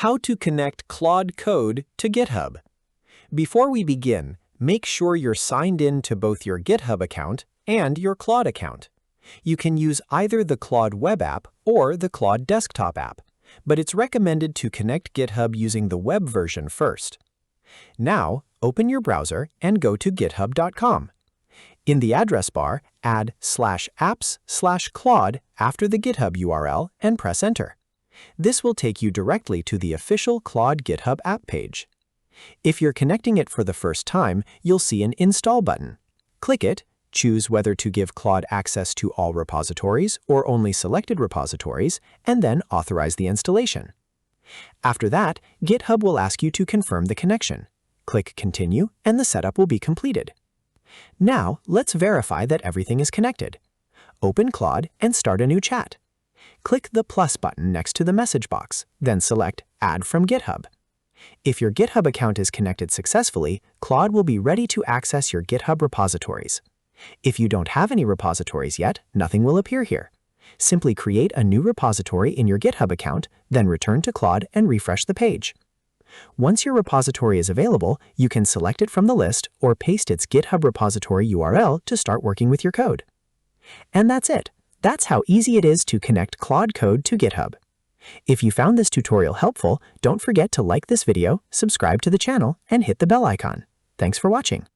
How to connect Claude Code to GitHub. Before we begin, make sure you're signed in to both your GitHub account and your Claude account. You can use either the Claude web app or the Claude desktop app, but it's recommended to connect GitHub using the web version first. Now, open your browser and go to github.com. In the address bar, add /apps/Claude after the GitHub URL and press Enter. This will take you directly to the official Claude GitHub app page. If you're connecting it for the first time, you'll see an Install button. Click it, choose whether to give Claude access to all repositories or only selected repositories, and then authorize the installation. After that, GitHub will ask you to confirm the connection. Click Continue, and the setup will be completed. Now, let's verify that everything is connected. Open Claude and start a new chat. Click the plus button next to the message box, then select Add from GitHub. If your GitHub account is connected successfully, Claude will be ready to access your GitHub repositories. If you don't have any repositories yet, nothing will appear here. Simply create a new repository in your GitHub account, then return to Claude and refresh the page. Once your repository is available, you can select it from the list or paste its GitHub repository URL to start working with your code. And that's it. That's how easy it is to connect Claude Code to GitHub. If you found this tutorial helpful, don't forget to like this video, subscribe to the channel, and hit the bell icon. Thanks for watching.